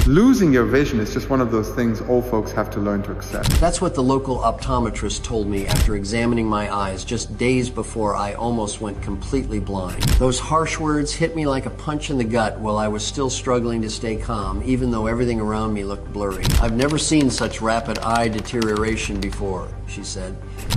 Losing your vision is just one of those things old folks have to learn to accept. That's what the local optometrist told me after examining my eyes just days before I almost went completely blind. Those harsh words hit me like a punch in the gut while I was still struggling to stay calm, even though everything around me looked blurry. "I've never seen such rapid eye deterioration before," she said.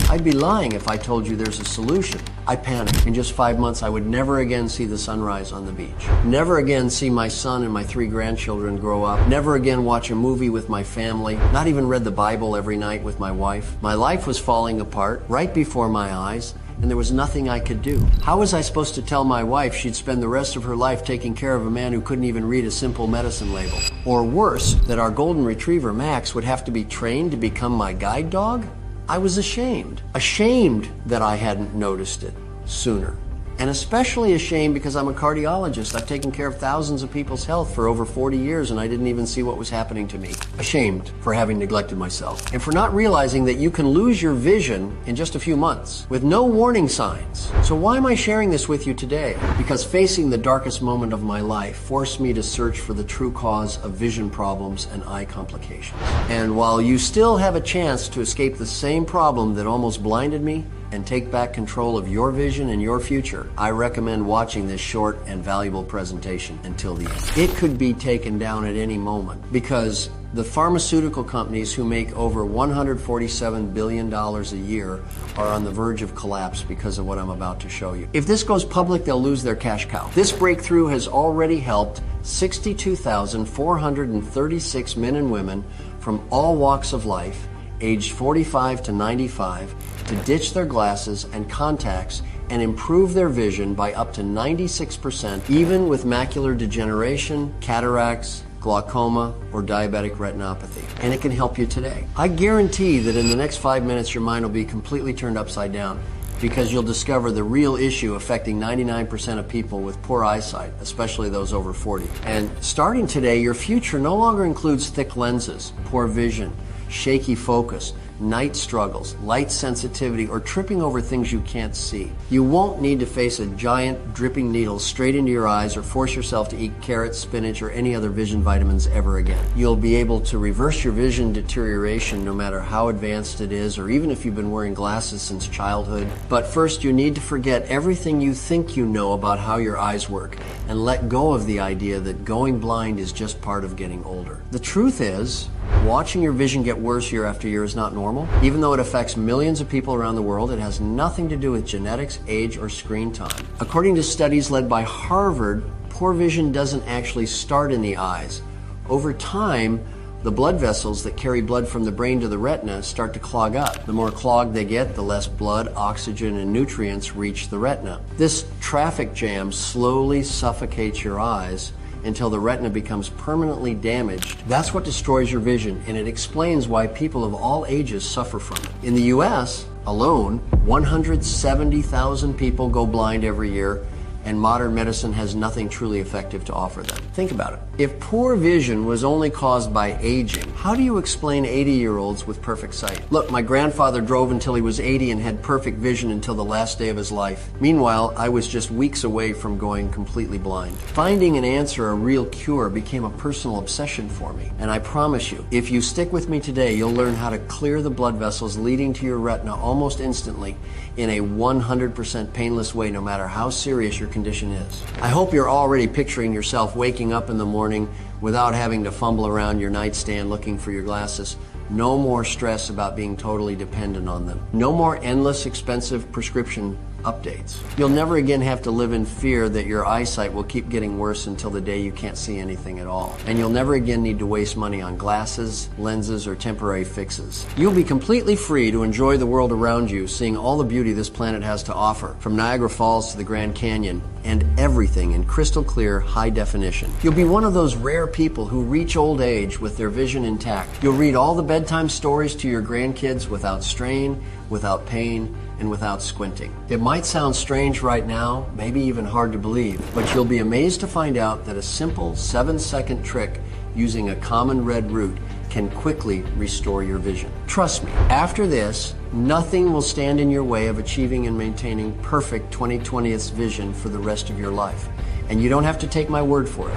"I'd be lying if I told you there's a solution." I panicked. In just 5 months, I would never again see the sunrise on the beach. Never again see my son and my 3 grandchildren grow up. Never again watch a movie with my family. Not even read the Bible every night with my wife. My life was falling apart right before my eyes, and there was nothing I could do. How was I supposed to tell my wife she'd spend the rest of her life taking care of a man who couldn't even read a simple medicine label? Or worse, that our golden retriever, Max, would have to be trained to become my guide dog? I was ashamed. Ashamed that I hadn't noticed it sooner. And especially ashamed because I'm a cardiologist. I've taken care of thousands of people's health for over 40 years and I didn't even see what was happening to me. Ashamed for having neglected myself. And for not realizing that you can lose your vision in just a few months with no warning signs. So why am I sharing this with you today? Because facing the darkest moment of my life forced me to search for the true cause of vision problems and eye complications. And while you still have a chance to escape the same problem that almost blinded me, and take back control of your vision and your future, I recommend watching this short and valuable presentation until the end. It could be taken down at any moment because the pharmaceutical companies who make over $147 billion a year are on the verge of collapse because of what I'm about to show you. If this goes public, they'll lose their cash cow. This breakthrough has already helped 62,436 men and women from all walks of life, aged 45 to 95, to ditch their glasses and contacts and improve their vision by up to 96%, even with macular degeneration, cataracts, glaucoma, or diabetic retinopathy. And it can help you today. I guarantee that in the next 5 minutes, your mind will be completely turned upside down because you'll discover the real issue affecting 99% of people with poor eyesight, especially those over 40. And starting today, your future no longer includes thick lenses, poor vision, shaky focus, night struggles, light sensitivity, or tripping over things you can't see. You won't need to face a giant dripping needle straight into your eyes or force yourself to eat carrots, spinach, or any other vision vitamins ever again. You'll be able to reverse your vision deterioration no matter how advanced it is, or even if you've been wearing glasses since childhood. But first, you need to forget everything you think you know about how your eyes work and let go of the idea that going blind is just part of getting older. The truth is, watching your vision get worse year after year is not normal. Even though it affects millions of people around the world, it has nothing to do with genetics, age, or screen time. According to studies led by Harvard, poor vision doesn't actually start in the eyes. Over time, the blood vessels that carry blood from the brain to the retina start to clog up. The more clogged they get, the less blood, oxygen, and nutrients reach the retina. This traffic jam slowly suffocates your eyes until the retina becomes permanently damaged. That's what destroys your vision, and it explains why people of all ages suffer from it. In the US alone, 170,000 people go blind every year, and modern medicine has nothing truly effective to offer them. Think about it. If poor vision was only caused by aging, how do you explain 80-year-olds with perfect sight? Look, my grandfather drove until he was 80 and had perfect vision until the last day of his life. Meanwhile, I was just weeks away from going completely blind. Finding an answer, a real cure, became a personal obsession for me. And I promise you, if you stick with me today, you'll learn how to clear the blood vessels leading to your retina almost instantly in a 100% painless way, no matter how serious your condition is. I hope you're already picturing yourself waking up in the morning without having to fumble around your nightstand looking for your glasses. No more stress about being totally dependent on them. No more endless expensive prescription updates. You'll never again have to live in fear that your eyesight will keep getting worse until the day you can't see anything at all. And you'll never again need to waste money on glasses, lenses, or temporary fixes. You'll be completely free to enjoy the world around you, seeing all the beauty this planet has to offer, from Niagara Falls to the Grand Canyon, and everything in crystal clear, high definition. You'll be one of those rare people who reach old age with their vision intact. You'll read all the bedtime stories to your grandkids without strain, without pain, and without squinting. It might sound strange right now, maybe even hard to believe, but you'll be amazed to find out that a simple 7-second trick using a common red root can quickly restore your vision. Trust me, after this, nothing will stand in your way of achieving and maintaining perfect 20/20th vision for the rest of your life. And you don't have to take my word for it.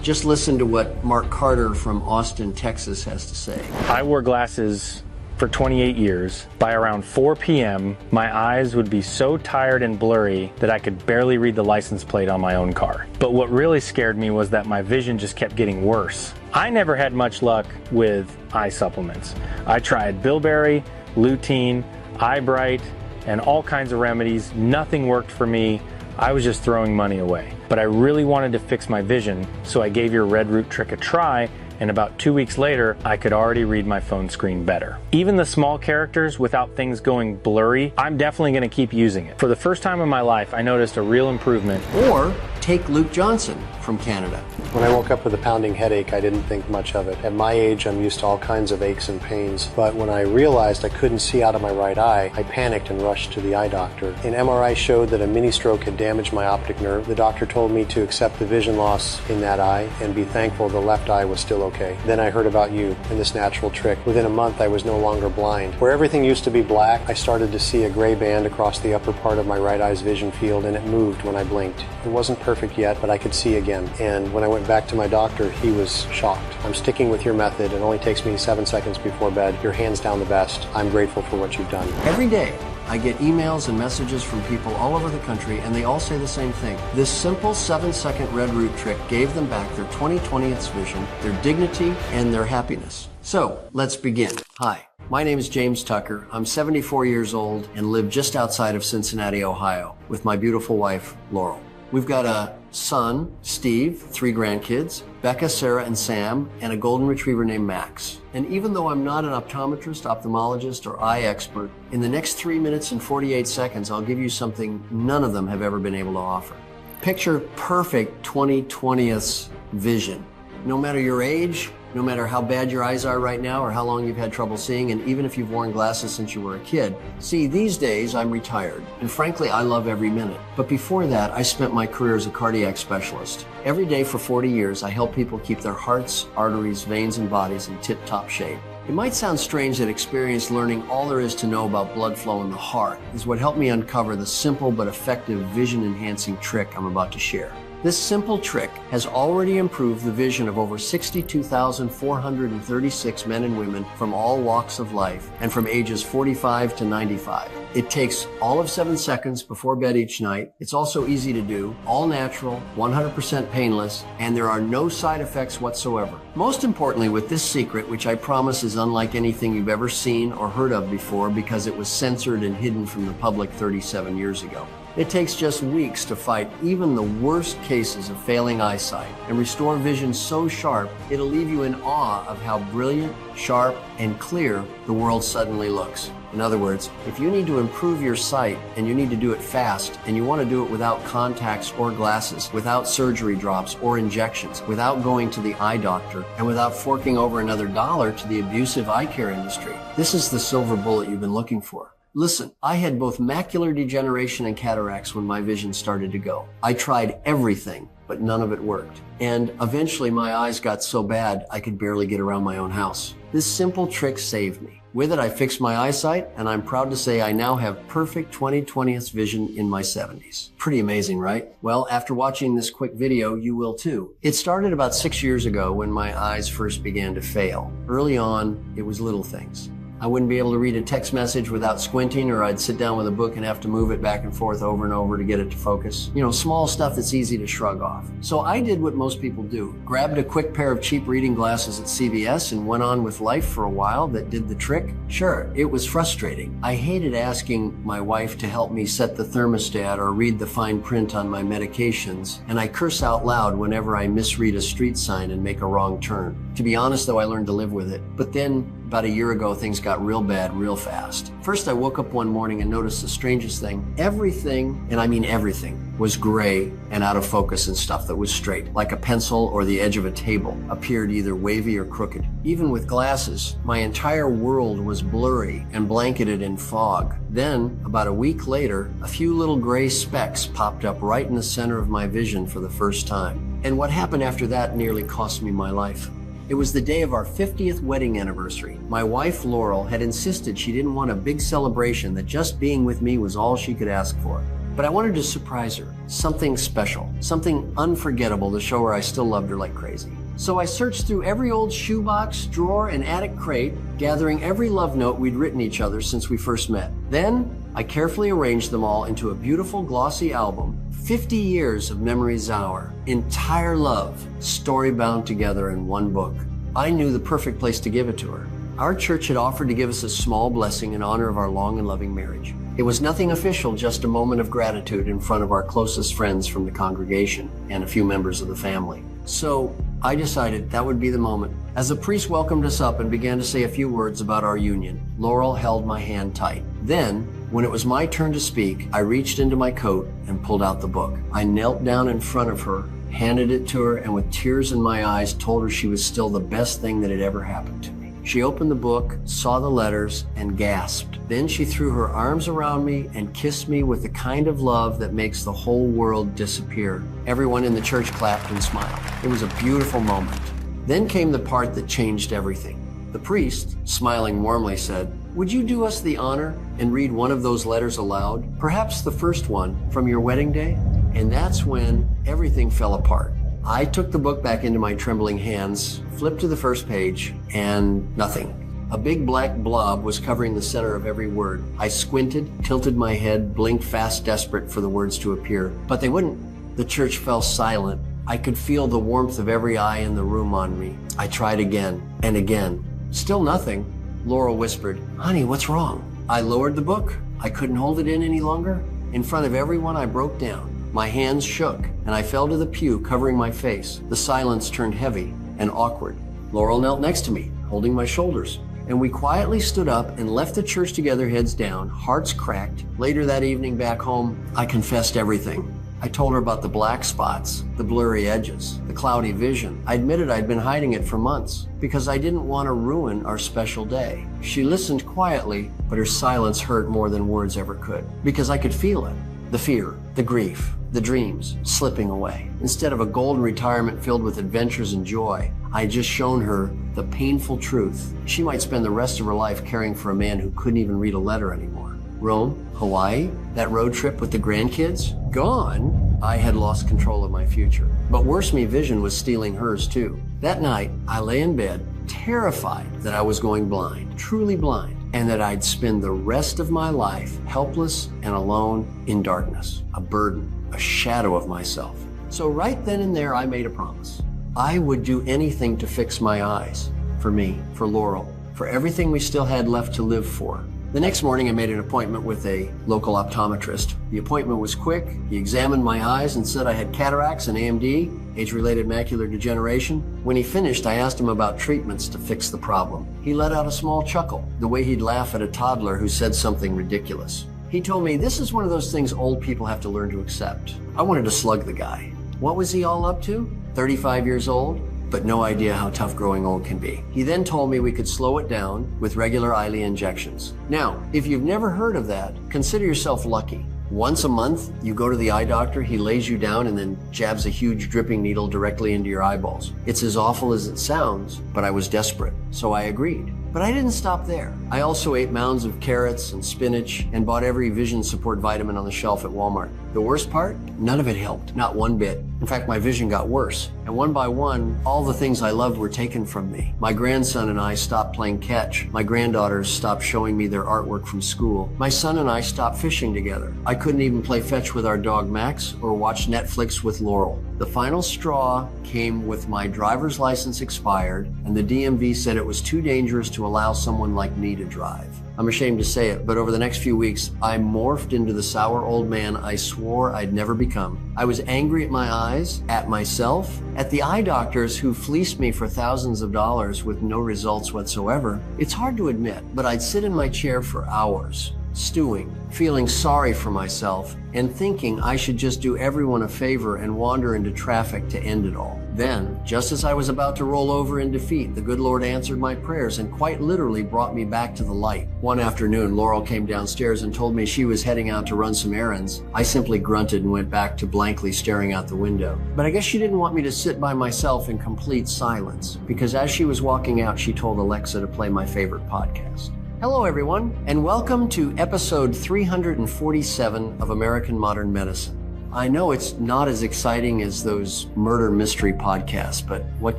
Just listen to what Mark Carter from Austin, Texas has to say. I wore glasses for 28 years. By around 4 p.m., my eyes would be so tired and blurry that I could barely read the license plate on my own car. But what really scared me was that my vision just kept getting worse. I never had much luck with eye supplements. I tried Bilberry, lutein, Eyebright, and all kinds of remedies. Nothing worked for me. I was just throwing money away. But I really wanted to fix my vision, so I gave your red root trick a try, and about 2 weeks later, I could already read my phone screen better. Even the small characters without things going blurry, I'm definitely gonna keep using it. For the first time in my life, I noticed a real improvement. Or take Luke Johnson from Canada. When I woke up with a pounding headache, I didn't think much of it. At my age, I'm used to all kinds of aches and pains. But when I realized I couldn't see out of my right eye, I panicked and rushed to the eye doctor. An MRI showed that a mini stroke had damaged my optic nerve. The doctor told me to accept the vision loss in that eye and be thankful the left eye was still okay. Then I heard about you and this natural trick. Within a month, I was no longer blind. Where everything used to be black, I started to see a gray band across the upper part of my right eye's vision field, and it moved when I blinked. It wasn't perfect yet, but I could see again. And when I went back to my doctor, he was shocked. I'm sticking with your method. It only takes me 7 seconds before bed. You're hands down the best. I'm grateful for what you've done. Every day, I get emails and messages from people all over the country, and they all say the same thing. This simple 7-second red root trick gave them back their 20/20th vision, their dignity, and their happiness. So, let's begin. Hi, my name is James Tucker. I'm 74 years old and live just outside of Cincinnati, Ohio, with my beautiful wife, Laurel. We've got a son, Steve, 3 grandkids, Becca, Sarah, and Sam, and a golden retriever named Max. And even though I'm not an optometrist, ophthalmologist, or eye expert, in the next 3 minutes and 48 seconds, I'll give you something none of them have ever been able to offer. Picture perfect 20/20th vision. No matter your age, no matter how bad your eyes are right now or how long you've had trouble seeing, and even if you've worn glasses since you were a kid. See, these days I'm retired, and frankly, I love every minute. But before that, I spent my career as a cardiac specialist. Every day for 40 years, I help people keep their hearts, arteries, veins, and bodies in tip-top shape. It might sound strange that experience learning all there is to know about blood flow in the heart is what helped me uncover the simple but effective vision-enhancing trick I'm about to share. This simple trick has already improved the vision of over 62,436 men and women from all walks of life and from ages 45 to 95. It takes all of 7 seconds before bed each night. It's also easy to do, all natural, 100% painless, and there are no side effects whatsoever. Most importantly, with this secret, which I promise is unlike anything you've ever seen or heard of before because it was censored and hidden from the public 37 years ago. It takes just weeks to fight even the worst cases of failing eyesight and restore vision so sharp it'll leave you in awe of how brilliant, sharp, and clear the world suddenly looks. In other words, if you need to improve your sight and you need to do it fast and you want to do it without contacts or glasses, without surgery drops or injections, without going to the eye doctor, and without forking over another dollar to the abusive eye care industry, this is the silver bullet you've been looking for. Listen, I had both macular degeneration and cataracts when my vision started to go. I tried everything, but none of it worked. And eventually my eyes got so bad I could barely get around my own house. This simple trick saved me. With it, I fixed my eyesight, and I'm proud to say I now have perfect 20/20th vision in my 70s. Pretty amazing, right? Well, after watching this quick video, you will too. It started about 6 years ago when my eyes first began to fail. Early on, it was little things. I wouldn't be able to read a text message without squinting, or I'd sit down with a book and have to move it back and forth over and over to get it to focus. You know, small stuff that's easy to shrug off. So I did what most people do. Grabbed a quick pair of cheap reading glasses at CVS and went on with life for a while. That did the trick. Sure, it was frustrating. I hated asking my wife to help me set the thermostat or read the fine print on my medications, and I curse out loud whenever I misread a street sign and make a wrong turn. To be honest though, I learned to live with it. But then, about a year ago, things got real bad real fast. First, I woke up one morning and noticed the strangest thing. Everything, and I mean everything, was gray and out of focus and stuff that was straight, like a pencil or the edge of a table, appeared either wavy or crooked. Even with glasses, my entire world was blurry and blanketed in fog. Then, about a week later, a few little gray specks popped up right in the center of my vision for the first time. And what happened after that nearly cost me my life. It was the day of our 50th wedding anniversary. My wife, Laurel, had insisted she didn't want a big celebration, that just being with me was all she could ask for. But I wanted to surprise her. something special, something unforgettable to show her I still loved her like crazy. So I searched through every old shoebox, drawer, and attic crate, gathering every love note we'd written each other since we first met. Then, I carefully arranged them all into a beautiful glossy album, 50 Years of Memories Our Entire Love, story-bound together in one book. I knew the perfect place to give it to her. Our church had offered to give us a small blessing in honor of our long and loving marriage. It was nothing official, just a moment of gratitude in front of our closest friends from the congregation and a few members of the family. So I decided that would be the moment. As the priest welcomed us up and began to say a few words about our union, Laurel held my hand tight. Then, when it was my turn to speak, I reached into my coat and pulled out the book. I knelt down in front of her, handed it to her, and with tears in my eyes told her she was still the best thing that had ever happened to me. She opened the book, saw the letters, and gasped. Then she threw her arms around me and kissed me with the kind of love that makes the whole world disappear. Everyone in the church clapped and smiled. It was a beautiful moment. Then came the part that changed everything. The priest, smiling warmly, said, "Would you do us the honor and read one of those letters aloud? Perhaps the first one from your wedding day?" And that's when everything fell apart. I took the book back into my trembling hands, flipped to the first page, and nothing. A big black blob was covering the center of every word. I squinted, tilted my head, blinked fast, desperate for the words to appear. But they wouldn't. The church fell silent. I could feel the warmth of every eye in the room on me. I tried again and again. Still nothing. Laurel whispered, "Honey, what's wrong?" I lowered the book. I couldn't hold it in any longer. In front of everyone, I broke down. My hands shook, and I fell to the pew, covering my face. The silence turned heavy and awkward. Laurel knelt next to me, holding my shoulders, and we quietly stood up and left the church together, heads down, hearts cracked. Later that evening back home, I confessed everything. I told her about the black spots, the blurry edges, the cloudy vision. I admitted I'd been hiding it for months because I didn't want to ruin our special day. She listened quietly, but her silence hurt more than words ever could, because I could feel it. The fear, the grief, the dreams slipping away. Instead of a golden retirement filled with adventures and joy, I had just shown her the painful truth. She might spend the rest of her life caring for a man who couldn't even read a letter anymore. Rome, Hawaii, that road trip with the grandkids, gone. I had lost control of my future. But worse me, vision was stealing hers too. That night, I lay in bed, terrified that I was going blind, truly blind, and that I'd spend the rest of my life helpless and alone in darkness, a burden, a shadow of myself. So right then and there, I made a promise. I would do anything to fix my eyes, for me, for Laurel, for everything we still had left to live for. The next morning, I made an appointment with a local optometrist. The appointment was quick. He examined my eyes and said I had cataracts and AMD, age-related macular degeneration. When he finished, I asked him about treatments to fix the problem. He let out a small chuckle, the way he'd laugh at a toddler who said something ridiculous. He told me this is one of those things old people have to learn to accept. I wanted to slug the guy. What was he all up to? 35 years old? But no idea how tough growing old can be. He then told me we could slow it down with regular Eylea injections. Now, if you've never heard of that, consider yourself lucky. Once a month, you go to the eye doctor, he lays you down and then jabs a huge dripping needle directly into your eyeballs. It's as awful as it sounds, but I was desperate, so I agreed. But I didn't stop there. I also ate mounds of carrots and spinach and bought every vision support vitamin on the shelf at Walmart. The worst part? None of it helped, not one bit. In fact, my vision got worse. And one by one, all the things I loved were taken from me. My grandson and I stopped playing catch. My granddaughters stopped showing me their artwork from school. My son and I stopped fishing together. I couldn't even play fetch with our dog Max or watch Netflix with Laurel. The final straw came with my driver's license expired, and the DMV said it was too dangerous to allow someone like me to drive. I'm ashamed to say it, but over the next few weeks, I morphed into the sour old man I swore I'd never become. I was angry at my eyes, at myself, at the eye doctors who fleeced me for thousands of dollars with no results whatsoever. It's hard to admit, but I'd sit in my chair for hours, stewing, feeling sorry for myself, and thinking I should just do everyone a favor and wander into traffic to end it all. Then, just as I was about to roll over in defeat, the good Lord answered my prayers and quite literally brought me back to the light. One afternoon, Laurel came downstairs and told me she was heading out to run some errands. I simply grunted and went back to blankly staring out the window. But I guess she didn't want me to sit by myself in complete silence, because as she was walking out, she told Alexa to play my favorite podcast. Hello, everyone, and welcome to episode 347 of American Modern Medicine. I know it's not as exciting as those murder mystery podcasts, but what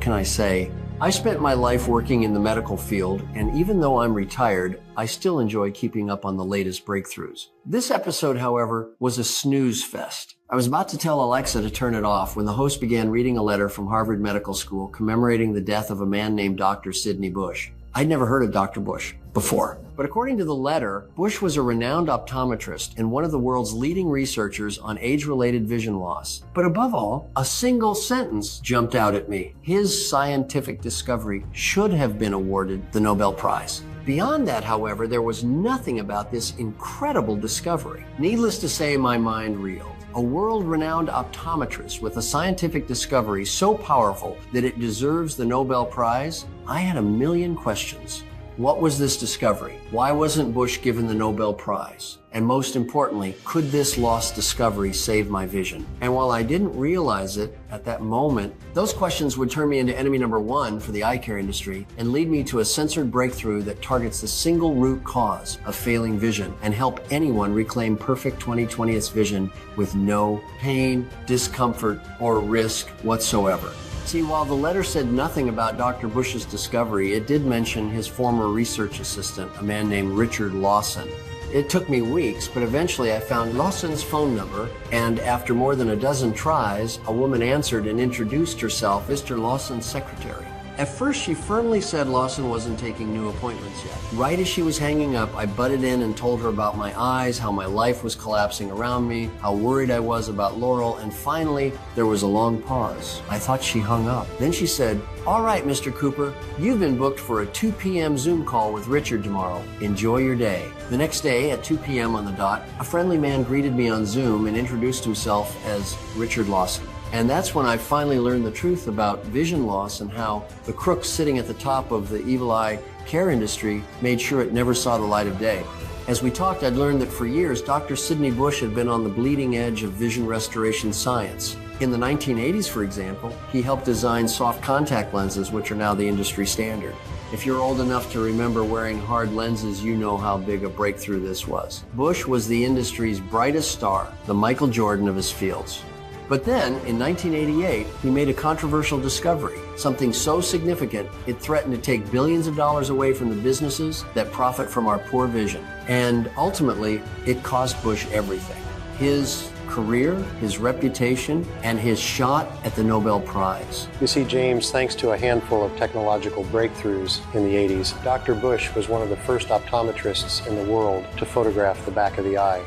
can I say? I spent my life working in the medical field, and even though I'm retired, I still enjoy keeping up on the latest breakthroughs. This episode, however, was a snooze fest. I was about to tell Alexa to turn it off when the host began reading a letter from Harvard Medical School commemorating the death of a man named Dr. Sidney Bush. I'd never heard of Dr. Bush before. But according to the letter, Bush was a renowned optometrist and one of the world's leading researchers on age-related vision loss. But above all, a single sentence jumped out at me. His scientific discovery should have been awarded the Nobel Prize. Beyond that, however, there was nothing about this incredible discovery. Needless to say, my mind reeled. A world-renowned optometrist with a scientific discovery so powerful that it deserves the Nobel Prize? I had a million questions. What was this discovery? Why wasn't Bush given the Nobel Prize? And most importantly, could this lost discovery save my vision? And while I didn't realize it at that moment, those questions would turn me into enemy number one for the eye care industry and lead me to a censored breakthrough that targets the single root cause of failing vision and help anyone reclaim perfect 20/20th vision with no pain, discomfort, or risk whatsoever. See, while the letter said nothing about Dr. Bush's discovery, it did mention his former research assistant, a man named Richard Lawson. It took me weeks, but eventually I found Lawson's phone number, and after more than a dozen tries, a woman answered and introduced herself as Mr. Lawson's secretary. At first, she firmly said Lawson wasn't taking new appointments yet. Right as she was hanging up, I butted in and told her about my eyes, how my life was collapsing around me, how worried I was about Laurel, and finally, there was a long pause. I thought she hung up. Then she said, "All right, Mr. Cooper, you've been booked for a 2 p.m. Zoom call with Richard tomorrow. Enjoy your day." The next day, at 2 p.m. on the dot, a friendly man greeted me on Zoom and introduced himself as Richard Lawson. And that's when I finally learned the truth about vision loss and how the crooks sitting at the top of the evil eye care industry made sure it never saw the light of day. As we talked, I'd learned that for years, Dr. Sidney Bush had been on the bleeding edge of vision restoration science. In the 1980s, for example, he helped design soft contact lenses, which are now the industry standard. If you're old enough to remember wearing hard lenses, you know how big a breakthrough this was. Bush was the industry's brightest star, the Michael Jordan of his fields. But then, in 1988, he made a controversial discovery, something so significant it threatened to take billions of dollars away from the businesses that profit from our poor vision. And ultimately, it cost Bush everything. His career, his reputation, and his shot at the Nobel Prize. You see, James, thanks to a handful of technological breakthroughs in the 80s, Dr. Bush was one of the first optometrists in the world to photograph the back of the eye.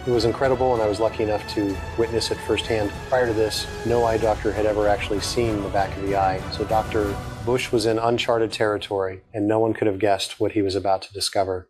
It was incredible, and I was lucky enough to witness it firsthand. Prior to this, no eye doctor had ever actually seen the back of the eye. So Dr. Bush was in uncharted territory, and no one could have guessed what he was about to discover.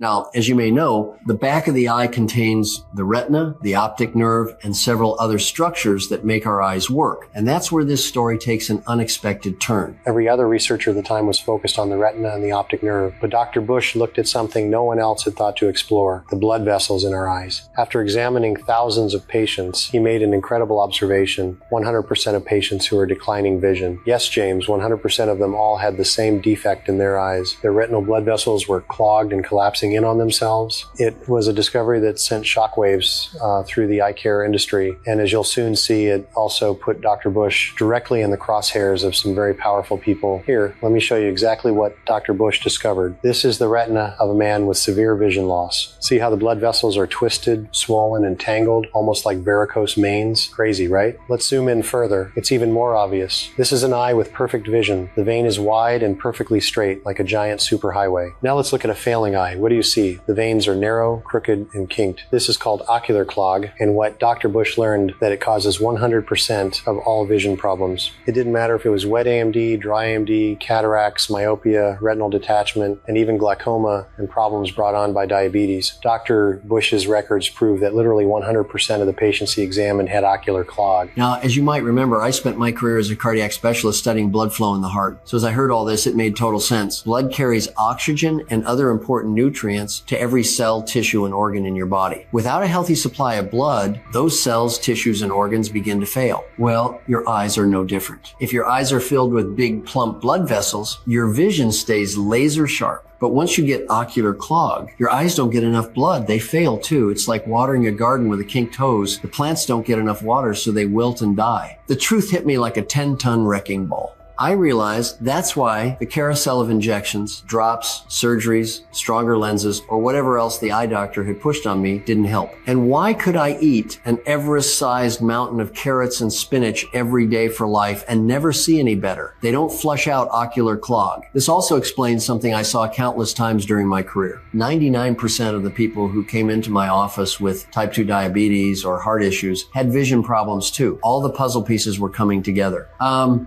Now, as you may know, the back of the eye contains the retina, the optic nerve, and several other structures that make our eyes work. And that's where this story takes an unexpected turn. Every other researcher at the time was focused on the retina and the optic nerve, but Dr. Bush looked at something no one else had thought to explore, the blood vessels in our eyes. After examining thousands of patients, he made an incredible observation: 100% of patients who are declining vision. Yes, James, 100% of them all had the same defect in their eyes. Their retinal blood vessels were clogged and collapsing in on themselves. It was a discovery that sent shockwaves through the eye care industry, and as you'll soon see, it also put Dr. Bush directly in the crosshairs of some very powerful people. Here, let me show you exactly what Dr. Bush discovered. This is the retina of a man with severe vision loss. See how the blood vessels are twisted, swollen, and tangled, almost like varicose veins? Crazy, right? Let's zoom in further. It's even more obvious. This is an eye with perfect vision. The vein is wide and perfectly straight, like a giant superhighway. Now let's look at a failing eye. What do you see? The veins are narrow, crooked, and kinked. This is called ocular clog, and what Dr. Bush learned that it causes 100% of all vision problems. It didn't matter if it was wet AMD, dry AMD, cataracts, myopia, retinal detachment, and even glaucoma and problems brought on by diabetes. Dr. Bush's records prove that literally 100% of the patients he examined had ocular clog. Now, as you might remember, I spent my career as a cardiac specialist studying blood flow in the heart. So as I heard all this, it made total sense. Blood carries oxygen and other important nutrients nutrients to every cell, tissue, and organ in your body. Without a healthy supply of blood, those cells, tissues, and organs begin to fail. Well, your eyes are no different. If your eyes are filled with big, plump blood vessels, your vision stays laser sharp. But once you get ocular clog, your eyes don't get enough blood. They fail too. It's like watering a garden with a kinked hose. The plants don't get enough water, so they wilt and die. The truth hit me like a 10-ton wrecking ball. I realized that's why the carousel of injections, drops, surgeries, stronger lenses, or whatever else the eye doctor had pushed on me didn't help. And why could I eat an Everest-sized mountain of carrots and spinach every day for life and never see any better? They don't flush out ocular clog. This also explains something I saw countless times during my career. 99% of the people who came into my office with type 2 diabetes or heart issues had vision problems too. All the puzzle pieces were coming together.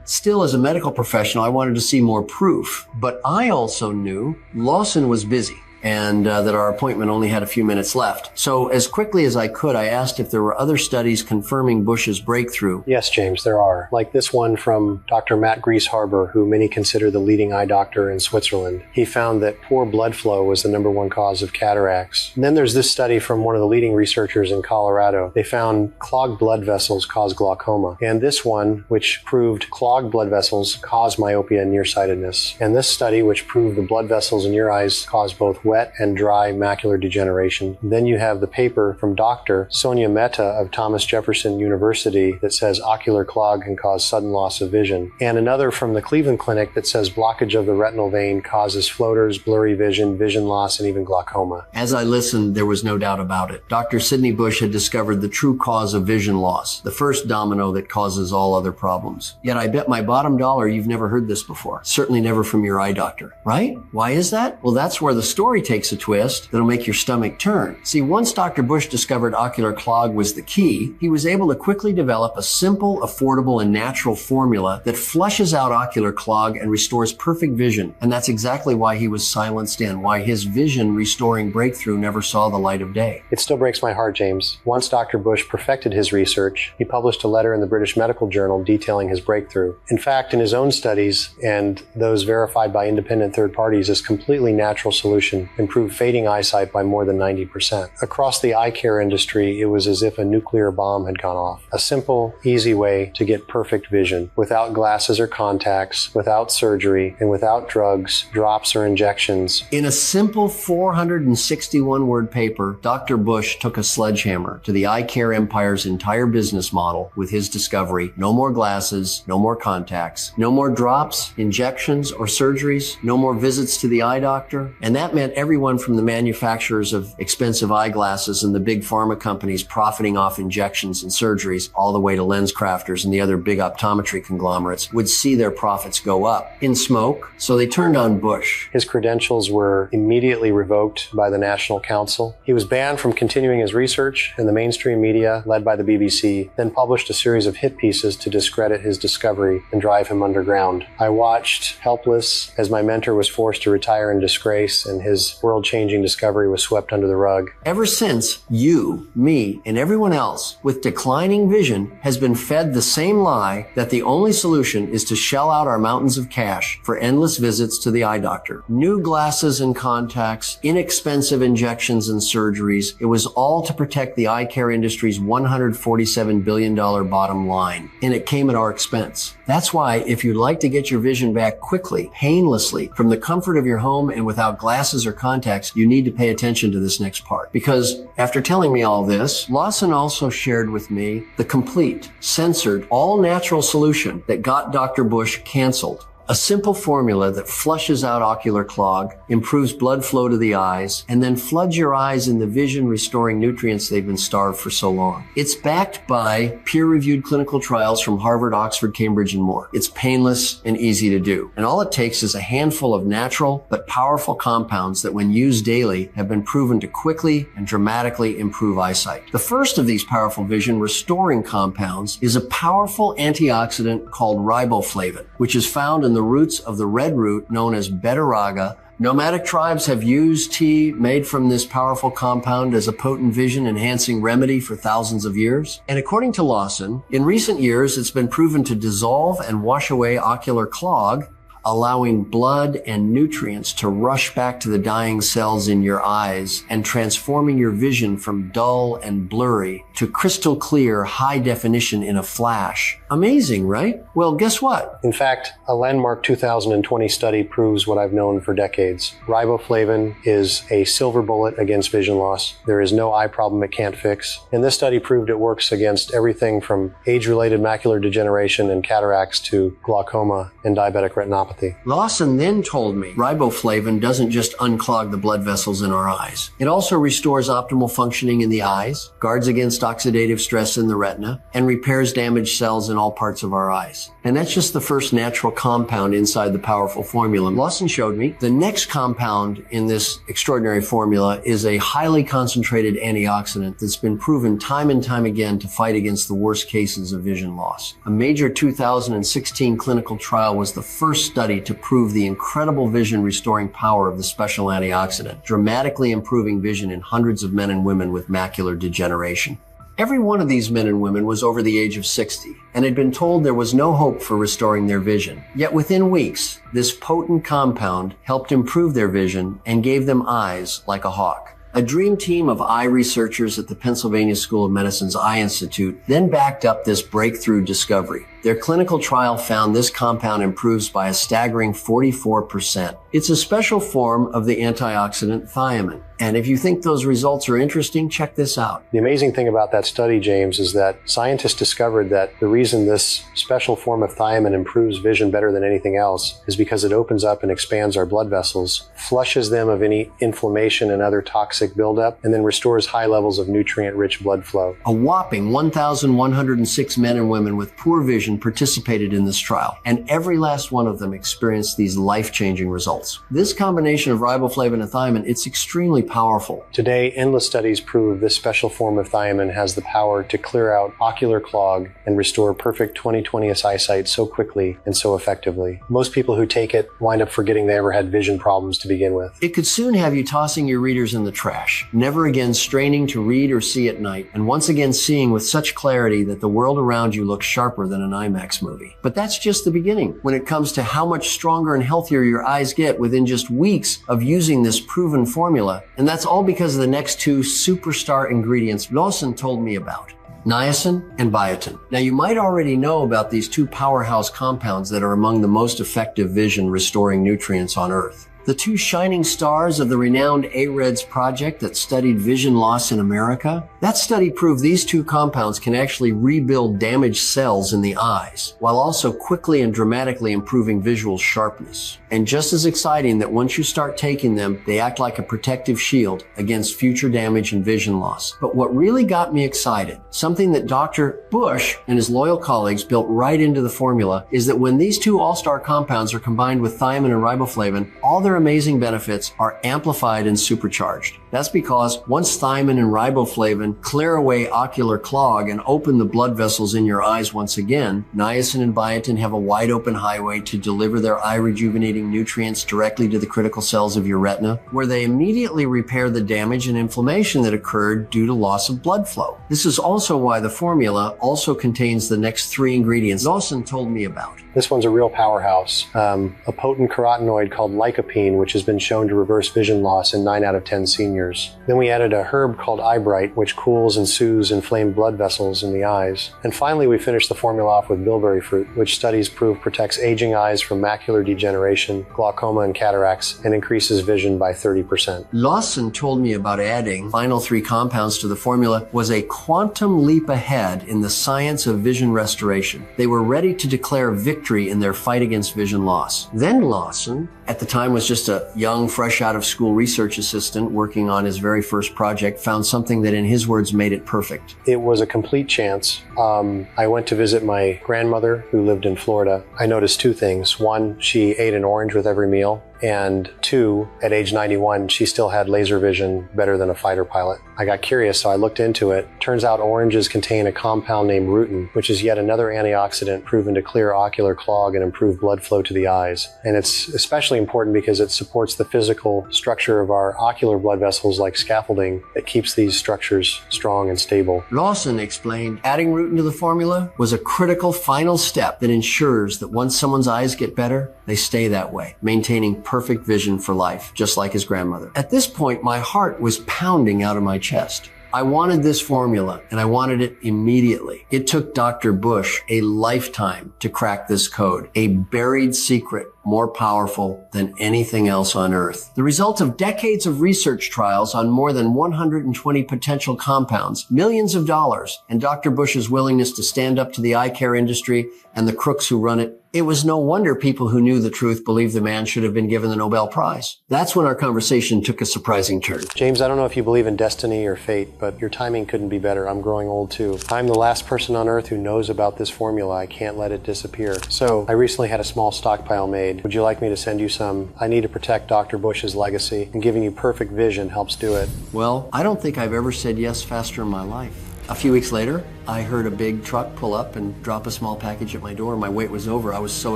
Still, as a medical professional, I wanted to see more proof, but I also knew Lawson was busy and that our appointment only had a few minutes left. So as quickly as I could, I asked if there were other studies confirming Bush's breakthrough. Yes, James, there are. Like this one from Dr. Matt Grieshaber, who many consider the leading eye doctor in Switzerland. He found that poor blood flow was the #1 cause of cataracts. And then there's this study from one of the leading researchers in Colorado. They found clogged blood vessels cause glaucoma. And this one, which proved clogged blood vessels cause myopia and nearsightedness. And this study, which proved the blood vessels in your eyes cause both wet and dry macular degeneration. Then you have the paper from Dr. Sonia Mehta of Thomas Jefferson University that says ocular clog can cause sudden loss of vision. And another from the Cleveland Clinic that says blockage of the retinal vein causes floaters, blurry vision, vision loss, and even glaucoma. As I listened, there was no doubt about it. Dr. Sidney Bush had discovered the true cause of vision loss, the first domino that causes all other problems. Yet I bet my bottom dollar you've never heard this before. Certainly never from your eye doctor, right? Why is that? Well, that's where the story takes a twist that'll make your stomach turn. See, once Dr. Bush discovered ocular clog was the key, he was able to quickly develop a simple, affordable, and natural formula that flushes out ocular clog and restores perfect vision. And that's exactly why he was silenced and why his vision-restoring breakthrough never saw the light of day. It still breaks my heart, James. Once Dr. Bush perfected his research, he published a letter in the British Medical Journal detailing his breakthrough. In fact, in his own studies, and those verified by independent third parties, this completely natural solution improved fading eyesight by more than 90%. Across the eye care industry, it was as if a nuclear bomb had gone off. A simple, easy way to get perfect vision, without glasses or contacts, without surgery, and without drugs, drops, or injections. In a simple 461-word paper, Dr. Bush took a sledgehammer to the eye care empire's entire business model with his discovery: no more glasses, no more contacts, no more drops, injections, or surgeries, no more visits to the eye doctor. And that meant everyone from the manufacturers of expensive eyeglasses and the big pharma companies profiting off injections and surgeries, all the way to lens crafters and the other big optometry conglomerates, would see their profits go up in smoke. So they turned on Bush. His credentials were immediately revoked by the National Council. He was banned from continuing his research, and the mainstream media, led by the BBC, then published a series of hit pieces to discredit his discovery and drive him underground. I watched helpless as my mentor was forced to retire in disgrace and his world-changing discovery was swept under the rug. Ever since, you, me, and everyone else with declining vision has been fed the same lie that the only solution is to shell out our mountains of cash for endless visits to the eye doctor. New glasses and contacts, inexpensive injections and surgeries. It was all to protect the eye care industry's $147 billion bottom line. And it came at our expense. That's why if you'd like to get your vision back quickly, painlessly, from the comfort of your home and without glasses or contacts, you need to pay attention to this next part. Because after telling me all this, Lawson also shared with me the complete, censored, all-natural solution that got Dr. Bush canceled. A simple formula that flushes out ocular clog, improves blood flow to the eyes, and then floods your eyes in the vision-restoring nutrients they've been starved for so long. It's backed by peer-reviewed clinical trials from Harvard, Oxford, Cambridge, and more. It's painless and easy to do. And all it takes is a handful of natural but powerful compounds that, when used daily, have been proven to quickly and dramatically improve eyesight. The first of these powerful vision-restoring compounds is a powerful antioxidant called riboflavin, which is found in the roots of the red root known as Betteraga. Nomadic tribes have used tea made from this powerful compound as a potent vision-enhancing remedy for thousands of years. And according to Lawson, in recent years, it's been proven to dissolve and wash away ocular clog, allowing blood and nutrients to rush back to the dying cells in your eyes and transforming your vision from dull and blurry to crystal clear, high definition in a flash. Amazing, right? Well, guess what? In fact, a landmark 2020 study proves what I've known for decades. Riboflavin is a silver bullet against vision loss. There is no eye problem it can't fix. And this study proved it works against everything from age-related macular degeneration and cataracts to glaucoma and diabetic retinopathy. Lawson then told me riboflavin doesn't just unclog the blood vessels in our eyes. It also restores optimal functioning in the eyes, guards against oxidative stress in the retina, and repairs damaged cells in all parts of our eyes. And that's just the first natural compound inside the powerful formula. Lawson showed me the next compound in this extraordinary formula is a highly concentrated antioxidant that's been proven time and time again to fight against the worst cases of vision loss. A major 2016 clinical trial was the first study to prove the incredible vision restoring power of the special antioxidant, dramatically improving vision in hundreds of men and women with macular degeneration. Every one of these men and women was over the age of 60 and had been told there was no hope for restoring their vision. Yet within weeks, this potent compound helped improve their vision and gave them eyes like a hawk. A dream team of eye researchers at the Pennsylvania School of Medicine's Eye Institute then backed up this breakthrough discovery. Their clinical trial found this compound improves by a staggering 44%. It's a special form of the antioxidant thiamine. And if you think those results are interesting, check this out. The amazing thing about that study, James, is that scientists discovered that the reason this special form of thiamine improves vision better than anything else is because it opens up and expands our blood vessels, flushes them of any inflammation and other toxic buildup, and then restores high levels of nutrient-rich blood flow. A whopping 1,106 men and women with poor vision participated in this trial, and every last one of them experienced these life-changing results. This combination of riboflavin and thiamine, it's extremely powerful. Today, endless studies prove this special form of thiamine has the power to clear out ocular clog and restore perfect 20/20 eyesight so quickly and so effectively. Most people who take it wind up forgetting they ever had vision problems to begin with. It could soon have you tossing your readers in the trash, never again straining to read or see at night, and once again seeing with such clarity that the world around you looks sharper than an IMAX movie. But that's just the beginning when it comes to how much stronger and healthier your eyes get within just weeks of using this proven formula. And that's all because of the next two superstar ingredients Lawson told me about: niacin and biotin. Now, you might already know about these two powerhouse compounds that are among the most effective vision restoring nutrients on Earth. The two shining stars of the renowned AREDS project that studied vision loss in America, that study proved these two compounds can actually rebuild damaged cells in the eyes, while also quickly and dramatically improving visual sharpness. And just as exciting that once you start taking them, they act like a protective shield against future damage and vision loss. But what really got me excited, something that Dr. Bush and his loyal colleagues built right into the formula, is that when these two all-star compounds are combined with thiamine and riboflavin, all their amazing benefits are amplified and supercharged. That's because once thiamine and riboflavin clear away ocular clog and open the blood vessels in your eyes once again, niacin and biotin have a wide open highway to deliver their eye rejuvenating nutrients directly to the critical cells of your retina, where they immediately repair the damage and inflammation that occurred due to loss of blood flow. This is also why the formula also contains the next three ingredients Lawson told me about. This one's a real powerhouse. A potent carotenoid called lycopene, which has been shown to reverse vision loss in 9 out of 10 seniors. Then we added a herb called eyebright, which cools and soothes inflamed blood vessels in the eyes. And finally, we finished the formula off with bilberry fruit, which studies prove protects aging eyes from macular degeneration, glaucoma, and cataracts, and increases vision by 30%. Lawson told me about adding final three compounds to the formula was a quantum leap ahead in the science of vision restoration. They were ready to declare victory in their fight against vision loss. Then Lawson, at the time was just a young, fresh out of school research assistant working on his very first project, found something that in his words made it perfect. It was a complete chance. I went to visit my grandmother who lived in Florida. I noticed two things. One, she ate an orange with every meal. And two, at age 91, she still had laser vision better than a fighter pilot. I got curious, so I looked into it. Turns out oranges contain a compound named rutin, which is yet another antioxidant proven to clear ocular clog and improve blood flow to the eyes. And it's especially important because it supports the physical structure of our ocular blood vessels muscles like scaffolding that keeps these structures strong and stable. Lawson explained adding rutin to the formula was a critical final step that ensures that once someone's eyes get better, they stay that way, maintaining perfect vision for life, just like his grandmother. At this point, my heart was pounding out of my chest. I wanted this formula, and I wanted it immediately. It took Dr. Bush a lifetime to crack this code, a buried secret more powerful than anything else on earth. The result of decades of research trials on more than 120 potential compounds, millions of dollars, and Dr. Bush's willingness to stand up to the eye care industry and the crooks who run it. It was no wonder people who knew the truth believed the man should have been given the Nobel Prize. That's when our conversation took a surprising turn. James, I don't know if you believe in destiny or fate, but your timing couldn't be better. I'm growing old too. I'm the last person on earth who knows about this formula. I can't let it disappear. So I recently had a small stockpile made. Would you like me to send you some? I need to protect Dr. Bush's legacy, and giving you perfect vision helps do it. Well, I don't think I've ever said yes faster in my life. A few weeks later, I heard a big truck pull up and drop a small package at my door. My wait was over. I was so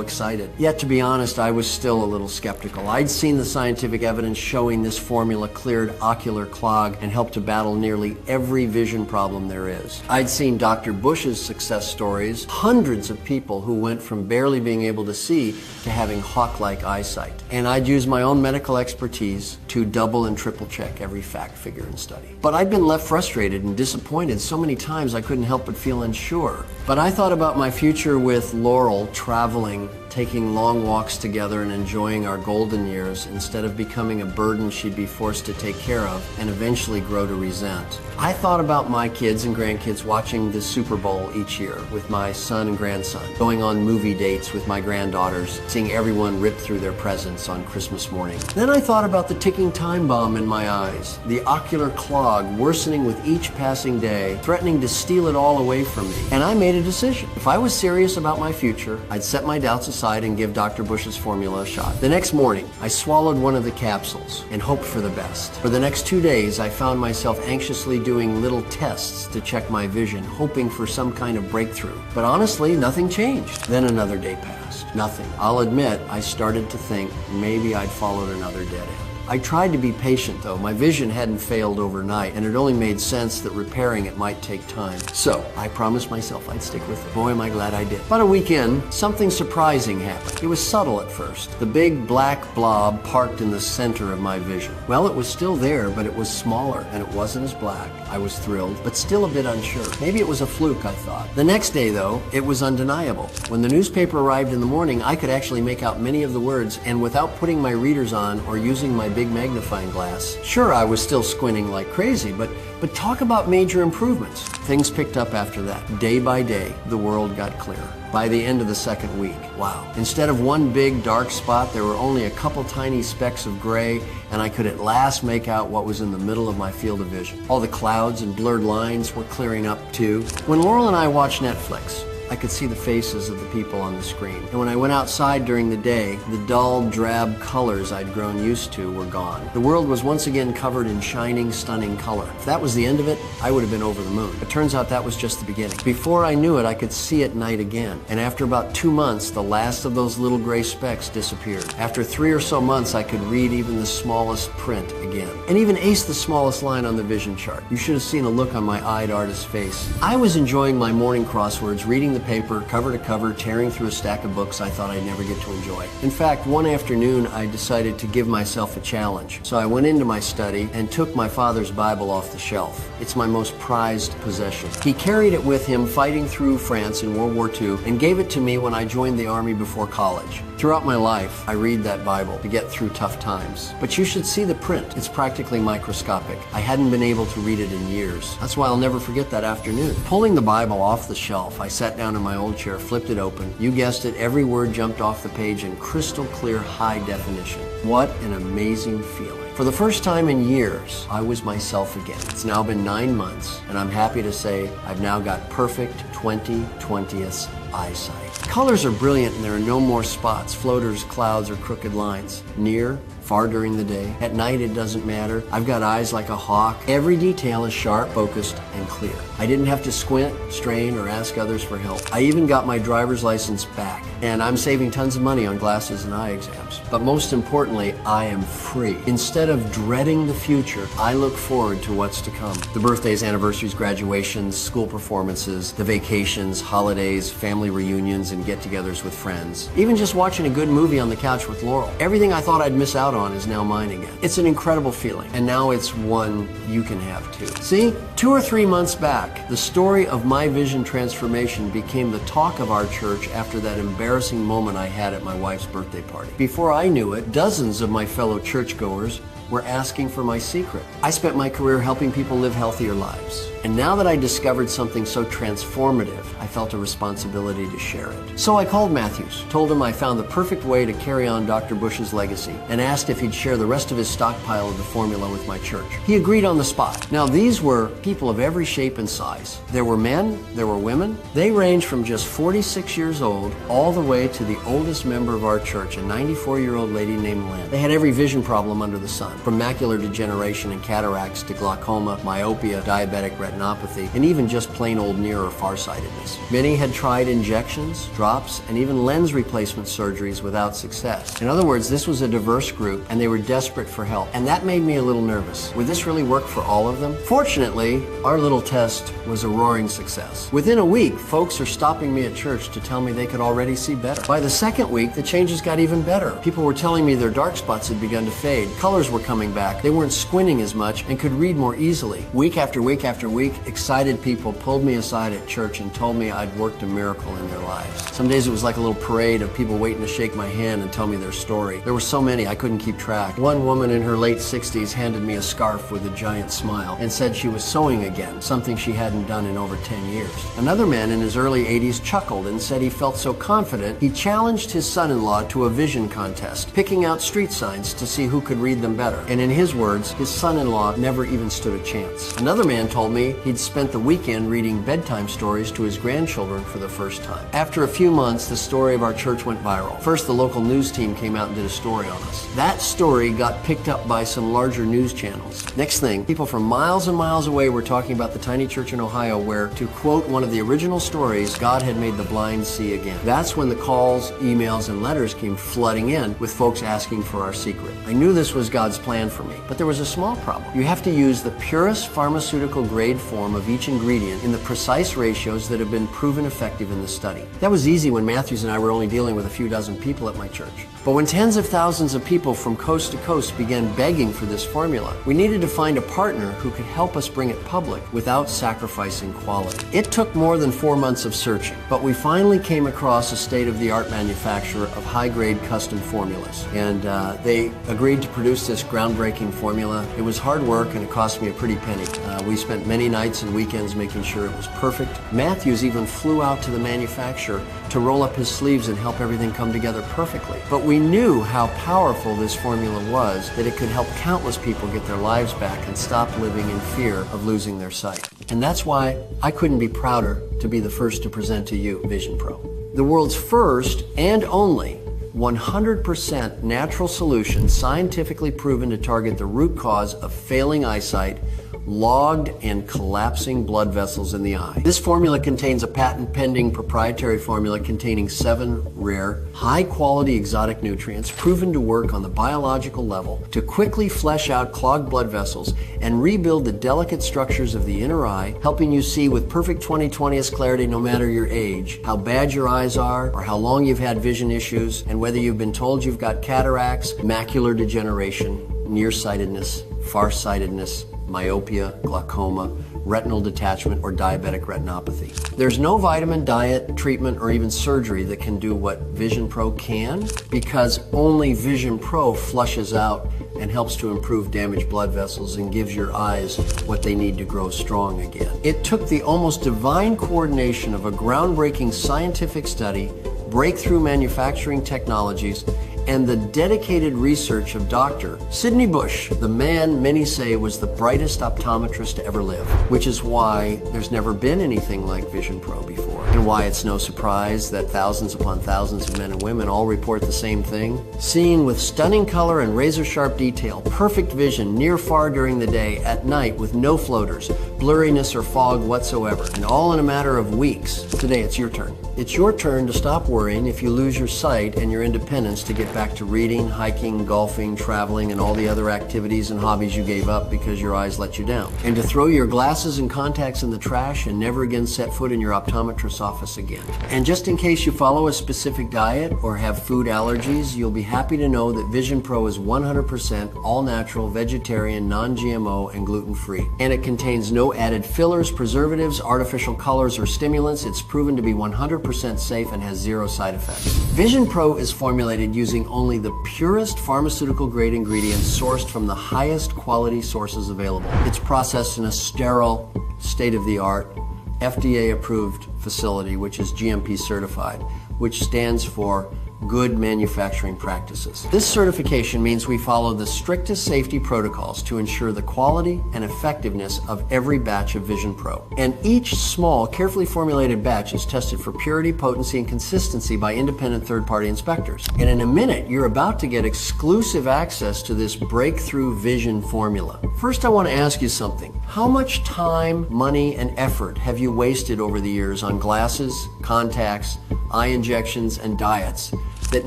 excited. Yet, to be honest, I was still a little skeptical. I'd seen the scientific evidence showing this formula cleared ocular clog and helped to battle nearly every vision problem there is. I'd seen Dr. Bush's success stories, hundreds of people who went from barely being able to see to having hawk-like eyesight. And I'd used my own medical expertise to double and triple check every fact, figure, and study. But I'd been left frustrated and disappointed so many times I couldn't help but feel unsure. But I thought about my future with Laurel traveling, taking long walks together and enjoying our golden years instead of becoming a burden she'd be forced to take care of and eventually grow to resent. I thought about my kids and grandkids watching the Super Bowl each year with my son and grandson, going on movie dates with my granddaughters, seeing everyone rip through their presents on Christmas morning. Then I thought about the ticking time bomb in my eyes, the ocular clog worsening with each passing day, threatening to steal it all away from me. And I made a decision. If I was serious about my future, I'd set my doubts aside and give Dr. Bush's formula a shot. The next morning, I swallowed one of the capsules and hoped for the best. For the next 2 days, I found myself anxiously doing little tests to check my vision, hoping for some kind of breakthrough. But honestly, nothing changed. Then another day passed. Nothing. I'll admit, I started to think maybe I'd followed another dead end. I tried to be patient though. My vision hadn't failed overnight, and it only made sense that repairing it might take time. So I promised myself I'd stick with it. Boy, am I glad I did. About a week in, something surprising happened. It was subtle at first. The big black blob parked in the center of my vision. Well, it was still there, but it was smaller, and it wasn't as black. I was thrilled, but still a bit unsure. Maybe it was a fluke, I thought. The next day, though, it was undeniable. When the newspaper arrived in the morning, I could actually make out many of the words, and without putting my readers on or using my big magnifying glass. Sure, I was still squinting like crazy, but talk about major improvements. Things picked up after that. Day by day, the world got clearer. By the end of the second week, wow. Instead of one big dark spot, there were only a couple tiny specks of gray, and I could at last make out what was in the middle of my field of vision. All the clouds and blurred lines were clearing up too. When Laurel and I watched Netflix, I could see the faces of the people on the screen. And when I went outside during the day, the dull, drab colors I'd grown used to were gone. The world was once again covered in shining, stunning color. If that was the end of it, I would have been over the moon. It turns out that was just the beginning. Before I knew it, I could see at night again. And after about 2 months, the last of those little gray specks disappeared. After 3 or so months, I could read even the smallest print again. And even ace the smallest line on the vision chart. You should have seen a look on my eyed artist's face. I was enjoying my morning crosswords, reading the paper cover to cover, tearing through a stack of books I thought I'd never get to enjoy. In fact, one afternoon I decided to give myself a challenge. So I went into my study and took my father's Bible off the shelf. It's my most prized possession. He carried it with him fighting through France in World War II and gave it to me when I joined the Army before college. Throughout my life, I read that Bible to get through tough times. But you should see the print. It's practically microscopic. I hadn't been able to read it in years. That's why I'll never forget that afternoon. Pulling the Bible off the shelf, I sat down in my old chair, flipped it open. You guessed it, every word jumped off the page in crystal clear high definition. What an amazing feeling. For the first time in years, I was myself again. It's now been 9 months, and I'm happy to say I've now got perfect 20/20th eyesight. Colors are brilliant and there are no more spots, floaters, clouds, or crooked lines. Near, far during the day. At night, it doesn't matter. I've got eyes like a hawk. Every detail is sharp, focused, and clear. I didn't have to squint, strain, or ask others for help. I even got my driver's license back, and I'm saving tons of money on glasses and eye exams. But most importantly, I am free. Instead of dreading the future, I look forward to what's to come. The birthdays, anniversaries, graduations, school performances, the vacations, holidays, family reunions, and get-togethers with friends. Even just watching a good movie on the couch with Laurel. Everything I thought I'd miss out on is now mine again. It's an incredible feeling, and now it's one you can have too. See, 2 or 3 months back, the story of my vision transformation became the talk of our church after that embarrassing moment I had at my wife's birthday party. Before I knew it, dozens of my fellow churchgoers were asking for my secret. I spent my career helping people live healthier lives. And now that I discovered something so transformative, I felt a responsibility to share it. So I called Matthews, told him I found the perfect way to carry on Dr. Bush's legacy, and asked if he'd share the rest of his stockpile of the formula with my church. He agreed on the spot. Now, these were people of every shape and size. There were men, there were women. They ranged from just 46 years old all the way to the oldest member of our church, a 94-year-old lady named Lynn. They had every vision problem under the sun, from macular degeneration and cataracts to glaucoma, myopia, diabetic retinopathy, and even just plain old near or farsightedness. Many had tried injections, drops, and even lens replacement surgeries without success. In other words, this was a diverse group, and they were desperate for help. And that made me a little nervous. Would this really work for all of them? Fortunately, our little test was a roaring success. Within a week, folks are stopping me at church to tell me they could already see better. By the second week, the changes got even better. People were telling me their dark spots had begun to fade. Colors were coming back. They weren't squinting as much and could read more easily. Week after week after week, excited people pulled me aside at church and told me I'd worked a miracle in their lives. Some days it was like a little parade of people waiting to shake my hand and tell me their story. There were so many I couldn't keep track. One woman in her late 60s handed me a scarf with a giant smile and said she was sewing again, something she hadn't done in over 10 years. Another man in his early 80s chuckled and said he felt so confident he challenged his son-in-law to a vision contest, picking out street signs to see who could read them better. And in his words, his son-in-law never even stood a chance. Another man told me he'd spent the weekend reading bedtime stories to his grandchildren for the first time. After a few months, the story of our church went viral. First, the local news team came out and did a story on us. That story got picked up by some larger news channels. Next thing, people from miles and miles away were talking about the tiny church in Ohio where, to quote one of the original stories, God had made the blind see again. That's when the calls, emails, and letters came flooding in with folks asking for our secret. I knew this was God's plan for me, but there was a small problem. You have to use the purest pharmaceutical grade form of each ingredient in the precise ratios that have been proven effective in the study. That was easy when Matthews and I were only dealing with a few dozen people at my church. But when tens of thousands of people from coast to coast began begging for this formula, we needed to find a partner who could help us bring it public without sacrificing quality. It took more than 4 months of searching, but we finally came across a state-of-the-art manufacturer of high-grade custom formulas. And they agreed to produce this groundbreaking formula. It was hard work and it cost me a pretty penny. We spent many nights and weekends making sure it was perfect. Matthews even flew out to the manufacturer to roll up his sleeves and help everything come together perfectly. But we knew how powerful this formula was, that it could help countless people get their lives back and stop living in fear of losing their sight. And that's why I couldn't be prouder to be the first to present to you Vision Pro. The world's first and only 100% natural solution, scientifically proven to target the root cause of failing eyesight, logged and collapsing blood vessels in the eye. This formula contains a patent-pending proprietary formula containing 7 rare, high-quality exotic nutrients proven to work on the biological level to quickly flesh out clogged blood vessels and rebuild the delicate structures of the inner eye, helping you see with perfect 20/20 clarity no matter your age, how bad your eyes are, or how long you've had vision issues, and whether you've been told you've got cataracts, macular degeneration, nearsightedness, farsightedness, myopia, glaucoma, retinal detachment, or diabetic retinopathy. There's no vitamin, diet, treatment, or even surgery that can do what Vision Pro can, because only Vision Pro flushes out and helps to improve damaged blood vessels and gives your eyes what they need to grow strong again. It took the almost divine coordination of a groundbreaking scientific study, breakthrough manufacturing technologies, and the dedicated research of Dr. Sidney Bush, the man many say was the brightest optometrist to ever live, which is why there's never been anything like Vision Pro before, and why it's no surprise that thousands upon thousands of men and women all report the same thing. Seeing with stunning color and razor-sharp detail, perfect vision near-far during the day, at night with no floaters, blurriness or fog whatsoever, and all in a matter of weeks. Today it's your turn. It's your turn to stop worrying if you lose your sight and your independence to get back to reading, hiking, golfing, traveling, and all the other activities and hobbies you gave up because your eyes let you down. And to throw your glasses and contacts in the trash and never again set foot in your optometrist's office again. And just in case you follow a specific diet or have food allergies, you'll be happy to know that Vision Pro is 100% all-natural, vegetarian, non-GMO, and gluten-free. And it contains no added fillers, preservatives, artificial colors, or stimulants. It's proven to be 100% safe and has zero side effects. Vision Pro is formulated using only the purest pharmaceutical-grade ingredients sourced from the highest quality sources available. It's processed in a sterile, state-of-the-art, FDA-approved facility, which is GMP certified, which stands for Good Manufacturing Practices. This certification means we follow the strictest safety protocols to ensure the quality and effectiveness of every batch of Vision Pro. And each small, carefully formulated batch is tested for purity, potency, and consistency by independent third-party inspectors. And in a minute, you're about to get exclusive access to this breakthrough vision formula. First, I want to ask you something. How much time, money, and effort have you wasted over the years on glasses, contacts, eye injections, and diets that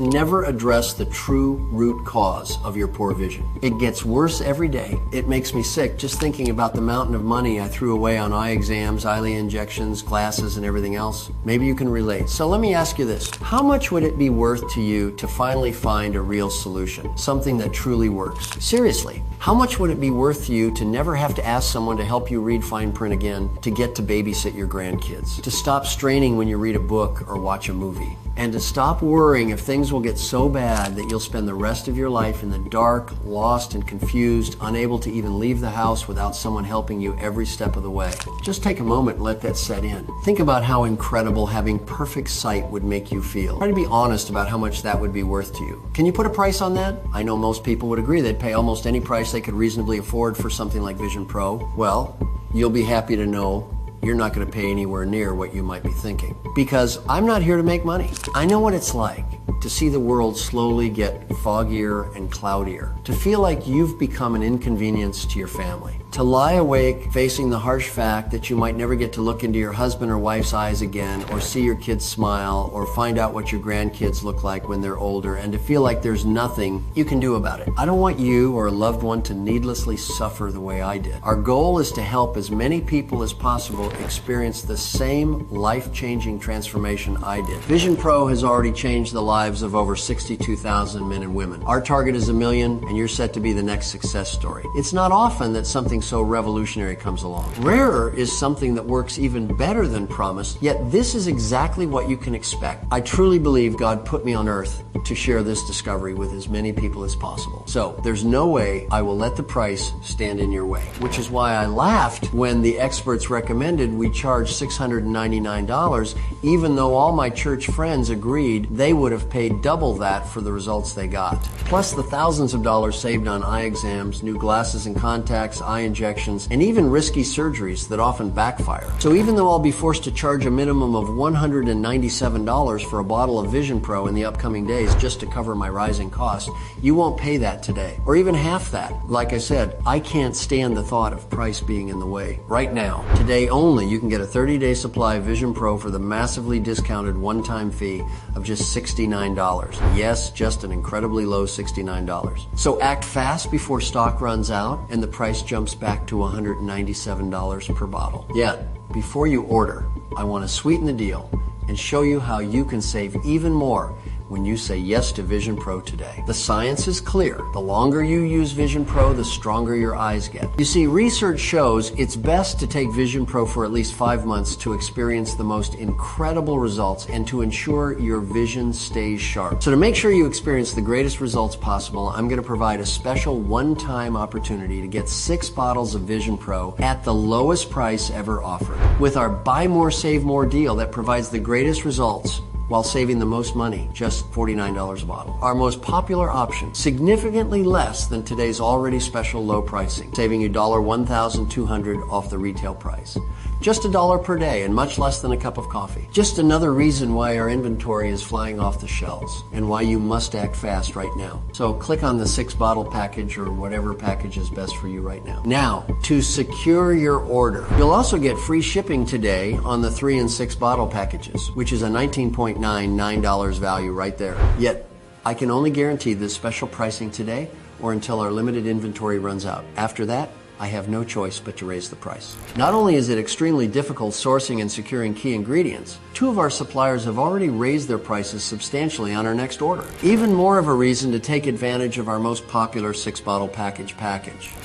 never address the true root cause of your poor vision? It gets worse every day. It makes me sick just thinking about the mountain of money I threw away on eye exams, Eylea injections, glasses, and everything else. Maybe you can relate. So let me ask you this. How much would it be worth to you to finally find a real solution? Something that truly works? Seriously, how much would it be worth to you to never have to ask someone to help you read fine print again, to get to babysit your grandkids, to stop straining when you read a book or watch a movie, and to stop worrying if things will get so bad that you'll spend the rest of your life in the dark, lost and confused, unable to even leave the house without someone helping you every step of the way? Just take a moment and let that set in. Think about how incredible having perfect sight would make you feel. Try to be honest about how much that would be worth to you. Can you put a price on that? I know most people would agree they'd pay almost any price they could reasonably afford for something like Vision Pro. Well, you'll be happy to know you're not going to pay anywhere near what you might be thinking. Because I'm not here to make money. I know what it's like to see the world slowly get foggier and cloudier, to feel like you've become an inconvenience to your family, to lie awake facing the harsh fact that you might never get to look into your husband or wife's eyes again, or see your kids smile, or find out what your grandkids look like when they're older, and to feel like there's nothing you can do about it. I don't want you or a loved one to needlessly suffer the way I did. Our goal is to help as many people as possible experience the same life-changing transformation I did. Vision Pro has already changed the lives of over 62,000 men and women. Our target is 1 million, and you're set to be the next success story. It's not often that something so revolutionary comes along. Rarer is something that works even better than promised, yet this is exactly what you can expect. I truly believe God put me on earth to share this discovery with as many people as possible. So there's no way I will let the price stand in your way, which is why I laughed when the experts recommended we charge $699, even though all my church friends agreed they would have paid double that for the results they got. Plus the thousands of dollars saved on eye exams, new glasses and contacts, eye injections, and even risky surgeries that often backfire. So even though I'll be forced to charge a minimum of $197 for a bottle of Vision Pro in the upcoming days just to cover my rising costs, you won't pay that today, or even half that. Like I said, I can't stand the thought of price being in the way. Right now, today only, you can get a 30-day supply of Vision Pro for the massively discounted one-time fee of just $69. Yes, just an incredibly low $69. So act fast before stock runs out and the price jumps back to $197 per bottle. Yet, before you order, I want to sweeten the deal and show you how you can save even more when you say yes to Vision Pro today. The science is clear. The longer you use Vision Pro, the stronger your eyes get. You see, research shows it's best to take Vision Pro for at least 5 months to experience the most incredible results and to ensure your vision stays sharp. So to make sure you experience the greatest results possible, I'm going to provide a special one-time opportunity to get 6 bottles of Vision Pro at the lowest price ever offered. With our Buy More, Save More deal that provides the greatest results while saving the most money, just $49 a bottle. Our most popular option, significantly less than today's already special low pricing, saving you $1,200 off the retail price. Just $1 per day and much less than a cup of coffee. Just another reason why our inventory is flying off the shelves and why you must act fast right now. So click on the 6-bottle package or whatever package is best for you right now. Now, to secure your order, you'll also get free shipping today on the 3 and 6 bottle packages, which is a $19.99 value right there. Yet, I can only guarantee this special pricing today or until our limited inventory runs out. After that, I have no choice but to raise the price. Not only is it extremely difficult sourcing and securing key ingredients, 2 of our suppliers have already raised their prices substantially on our next order. Even more of a reason to take advantage of our most popular 6-bottle package.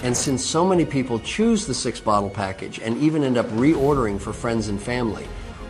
And since so many people choose the 6-bottle package and even end up reordering for friends and family,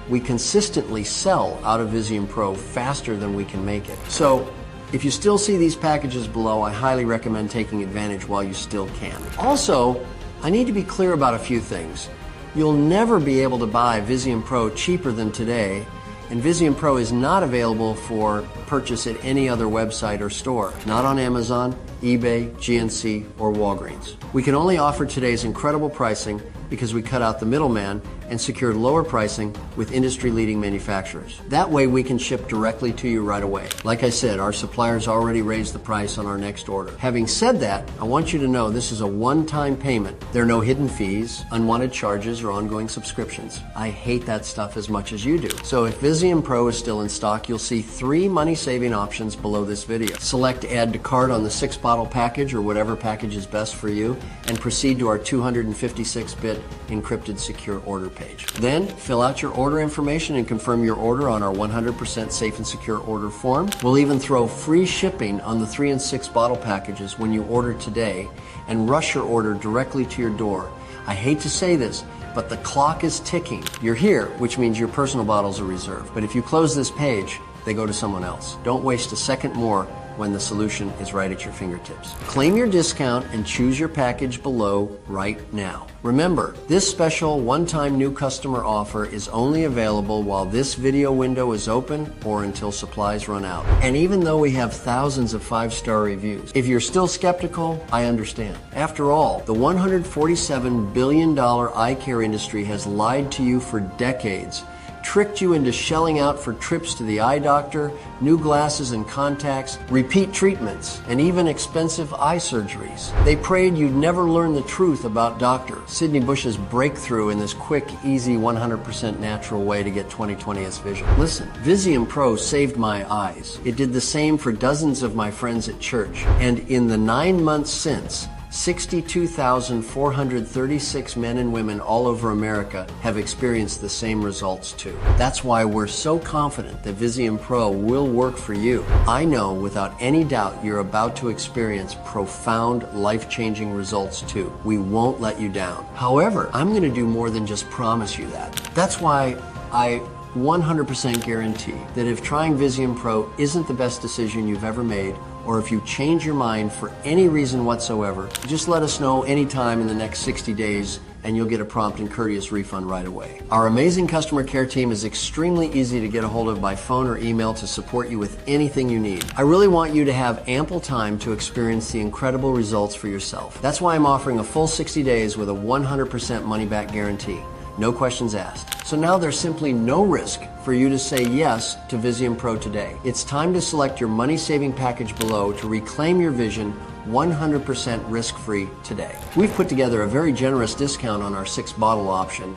we consistently sell out of Visium Pro faster than we can make it. So, if you still see these packages below, I highly recommend taking advantage while you still can. Also, I need to be clear about a few things. You'll never be able to buy Visium Pro cheaper than today, and Visium Pro is not available for purchase at any other website or store, not on Amazon, eBay, GNC, or Walgreens. We can only offer today's incredible pricing because we cut out the middleman and secured lower pricing with industry-leading manufacturers. That way we can ship directly to you right away. Like I said, our suppliers already raised the price on our next order. Having said that, I want you to know this is a one-time payment. There are no hidden fees, unwanted charges, or ongoing subscriptions. I hate that stuff as much as you do. So if Visium Pro is still in stock, you'll see 3 money-saving options below this video. Select Add to Cart on the 6-bottle package or whatever package is best for you, and proceed to our 256-bit encrypted secure order page. Then, fill out your order information and confirm your order on our 100% safe and secure order form. We'll even throw free shipping on the 3 and 6 bottle packages when you order today and rush your order directly to your door. I hate to say this, but the clock is ticking. You're here, which means your personal bottles are reserved. But if you close this page, they go to someone else. Don't waste a second more when the solution is right at your fingertips. Claim your discount and choose your package below right now. Remember, this special one-time new customer offer is only available while this video window is open or until supplies run out. And even though we have thousands of 5-star reviews, if you're still skeptical, I understand. After all, the $147 billion eye care industry has lied to you for decades, tricked you into shelling out for trips to the eye doctor, new glasses and contacts, repeat treatments, and even expensive eye surgeries. They prayed you'd never learn the truth about Dr. Sidney Bush's breakthrough in this quick, easy, 100% natural way to get 20/20 vision. Listen, Visium Pro saved my eyes. It did the same for dozens of my friends at church. And in the 9 months since, 62,436 men and women all over America have experienced the same results too. That's why we're so confident that Visium Pro will work for you. I know without any doubt you're about to experience profound, life-changing results too. We won't let you down. However, I'm going to do more than just promise you that. That's why I 100% guarantee that if trying Visium Pro isn't the best decision you've ever made, or if you change your mind for any reason whatsoever, just let us know anytime in the next 60 days and you'll get a prompt and courteous refund right away. Our amazing customer care team is extremely easy to get a hold of by phone or email to support you with anything you need. I really want you to have ample time to experience the incredible results for yourself. That's why I'm offering a full 60 days with a 100% money-back guarantee. No questions asked. So now there's simply no risk for you to say yes to Visium Pro today. It's time to select your money-saving package below to reclaim your vision 100% risk-free today. We've put together a very generous discount on our 6-bottle option.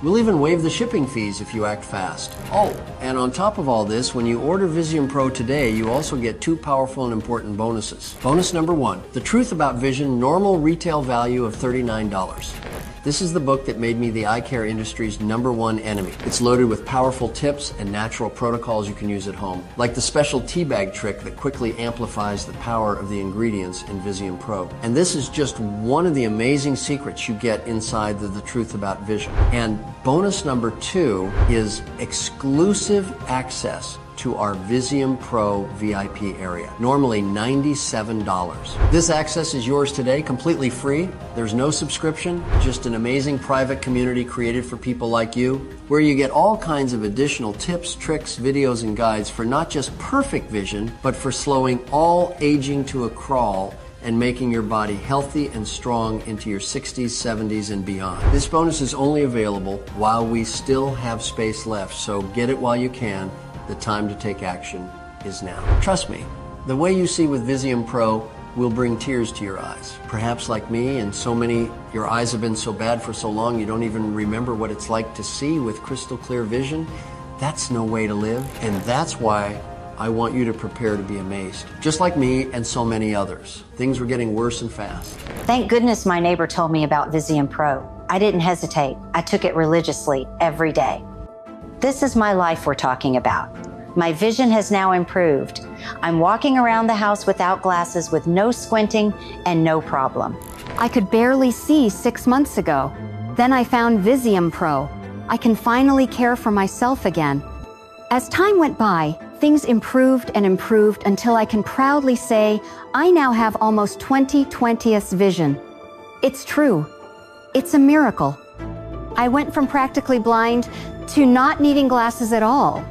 We'll even waive the shipping fees if you act fast. Oh, and on top of all this, when you order Visium Pro today, you also get 2 powerful and important bonuses. Bonus number 1, The Truth About Vision, normal retail value of $39. This is the book that made me the eye care industry's #1 enemy. It's loaded with powerful tips and natural protocols you can use at home, like the special tea bag trick that quickly amplifies the power of the ingredients in Visium Pro. And this is just one of the amazing secrets you get inside the Truth About Vision. And bonus number 2 is exclusive access to our Visium Pro VIP area, normally $97. This access is yours today, completely free. There's no subscription, just an amazing private community created for people like you, where you get all kinds of additional tips, tricks, videos, and guides for not just perfect vision, but for slowing all aging to a crawl and making your body healthy and strong into your 60s, 70s, and beyond. This bonus is only available while we still have space left, so get it while you can. The time to take action is now. Trust me, the way you see with Visium Pro will bring tears to your eyes. Perhaps like me and so many, your eyes have been so bad for so long you don't even remember what it's like to see with crystal clear vision. That's no way to live, and that's why I want you to prepare to be amazed. Just like me and so many others. Things were getting worse and fast. Thank goodness my neighbor told me about Visium Pro. I didn't hesitate. I took it religiously every day. This is my life we're talking about. My vision has now improved. I'm walking around the house without glasses with no squinting and no problem. I could barely see 6 months ago. Then I found Visium Pro. I can finally care for myself again. As time went by, things improved and improved until I can proudly say I now have almost 20/20th vision. It's true. It's a miracle. I went from practically blind to not needing glasses at all.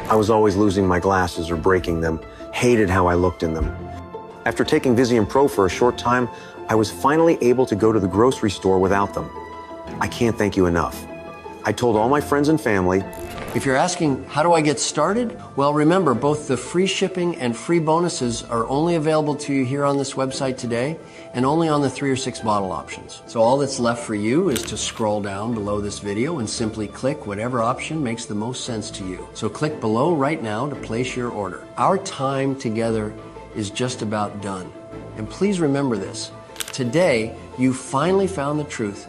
I was always losing my glasses or breaking them, hated how I looked in them. After taking Visium Pro for a short time, I was finally able to go to the grocery store without them. I can't thank you enough. I told all my friends and family. If you're asking, how do I get started? Well, remember, both the free shipping and free bonuses are only available to you here on this website today, and only on the 3 or 6 bottle options. So all that's left for you is to scroll down below this video and simply click whatever option makes the most sense to you. So click below right now to place your order. Our time together is just about done. And please remember this. Today, you finally found the truth.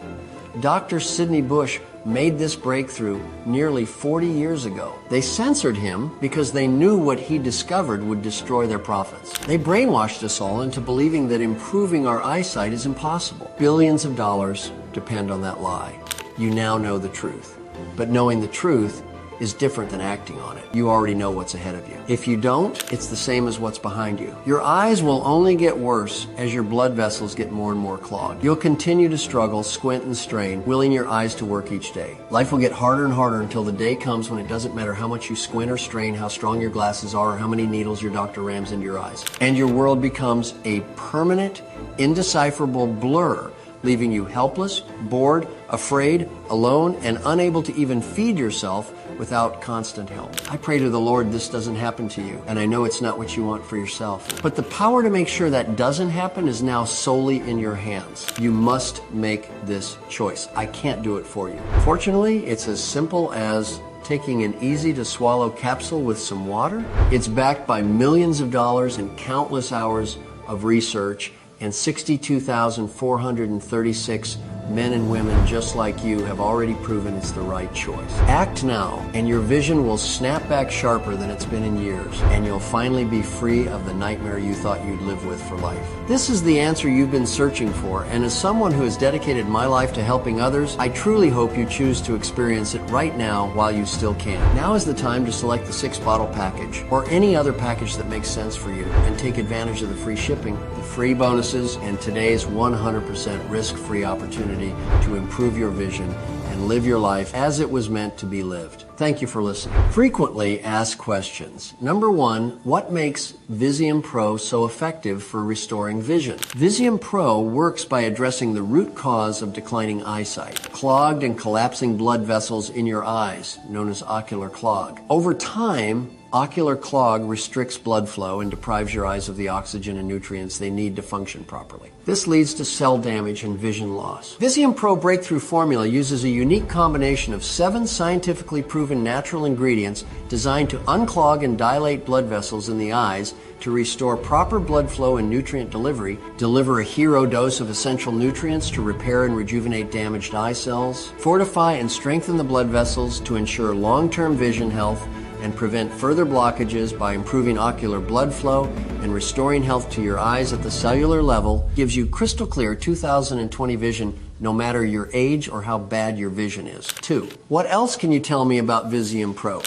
Dr. Sidney Bush made this breakthrough nearly 40 years ago. They censored him because they knew what he discovered would destroy their profits. They brainwashed us all into believing that improving our eyesight is impossible. Billions of dollars depend on that lie. You now know the truth. But knowing the truth is different than acting on it. You already know what's ahead of you. If you don't, it's the same as what's behind you. Your eyes will only get worse as your blood vessels get more and more clogged. You'll continue to struggle, squint and strain, willing your eyes to work each day. Life will get harder and harder until the day comes when it doesn't matter how much you squint or strain, how strong your glasses are, or how many needles your doctor rams into your eyes. And your world becomes a permanent, indecipherable blur, leaving you helpless, bored, afraid, alone, and unable to even feed yourself without constant help. I pray to the Lord this doesn't happen to you, and I know it's not what you want for yourself. But the power to make sure that doesn't happen is now solely in your hands. You must make this choice. I can't do it for you. Fortunately, it's as simple as taking an easy-to-swallow capsule with some water. It's backed by millions of dollars and countless hours of research, and 62,436 men and women just like you have already proven it's the right choice. Act now, and your vision will snap back sharper than it's been in years, and you'll finally be free of the nightmare you thought you'd live with for life. This is the answer you've been searching for, and as someone who has dedicated my life to helping others, I truly hope you choose to experience it right now while you still can. Now is the time to select the 6-bottle package, or any other package that makes sense for you, and take advantage of the free shipping, the free bonuses, and today's 100% risk-free opportunity to improve your vision and live your life as it was meant to be lived. Thank you for listening. Frequently asked questions. Number 1, what makes Visium Pro so effective for restoring vision? Visium Pro works by addressing the root cause of declining eyesight, clogged and collapsing blood vessels in your eyes, known as ocular clog. Over time, ocular clog restricts blood flow and deprives your eyes of the oxygen and nutrients they need to function properly. This leads to cell damage and vision loss. Visium Pro Breakthrough Formula uses a unique combination of 7 scientifically proven natural ingredients designed to unclog and dilate blood vessels in the eyes to restore proper blood flow and nutrient delivery, deliver a hero dose of essential nutrients to repair and rejuvenate damaged eye cells, fortify and strengthen the blood vessels to ensure long-term vision health, and prevent further blockages by improving ocular blood flow and restoring health to your eyes at the cellular level, gives you crystal clear 20/20 vision no matter your age or how bad your vision is. 2. What else can you tell me about Visium Pro?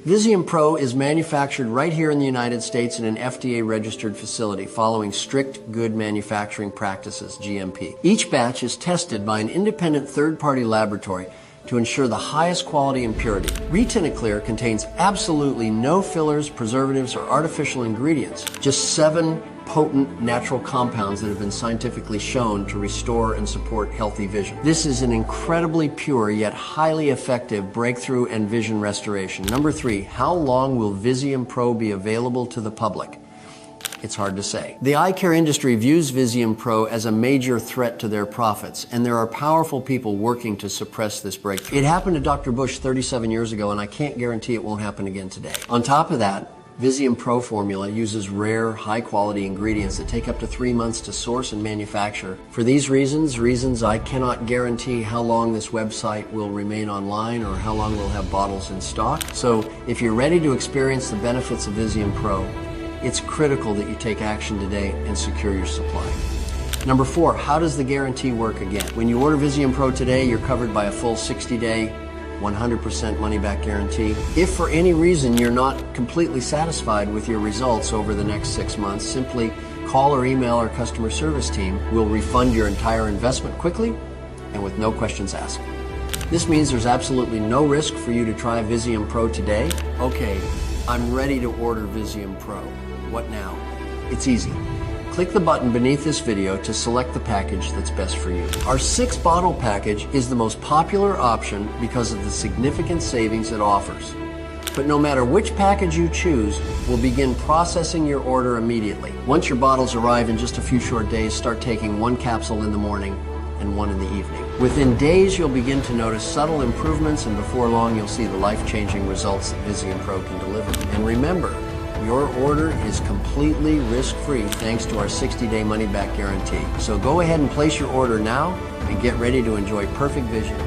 Visium Pro is manufactured right here in the United States in an FDA-registered facility following strict good manufacturing practices, GMP. Each batch is tested by an independent third-party laboratory to ensure the highest quality and purity. Retinaclear contains absolutely no fillers, preservatives, or artificial ingredients, just 7 potent natural compounds that have been scientifically shown to restore and support healthy vision. This is an incredibly pure yet highly effective breakthrough and vision restoration. Number 3, how long will Visium Pro be available to the public? It's hard to say. The eye care industry views Visium Pro as a major threat to their profits, and there are powerful people working to suppress this breakthrough. It happened to Dr. Bush 37 years ago, and I can't guarantee it won't happen again today. On top of that, Visium Pro formula uses rare, high-quality ingredients that take up to 3 months to source and manufacture. For these reasons I cannot guarantee how long this website will remain online or how long we'll have bottles in stock. So if you're ready to experience the benefits of Visium Pro, it's critical that you take action today and secure your supply. Number 4, how does the guarantee work again? When you order Visium Pro today, you're covered by a full 60-day, 100% money-back guarantee. If for any reason you're not completely satisfied with your results over the next 6 months, simply call or email our customer service team. We'll refund your entire investment quickly and with no questions asked. This means there's absolutely no risk for you to try Visium Pro today. Okay, I'm ready to order Visium Pro. What now? It's easy. Click the button beneath this video to select the package that's best for you. Our 6-bottle package is the most popular option because of the significant savings it offers. But no matter which package you choose, we'll begin processing your order immediately. Once your bottles arrive in just a few short days, start taking 1 capsule in the morning and 1 in the evening. Within days, you'll begin to notice subtle improvements, and before long, you'll see the life-changing results that Visium Pro can deliver. And remember, your order is completely risk-free thanks to our 60-day money-back guarantee. So go ahead and place your order now and get ready to enjoy perfect vision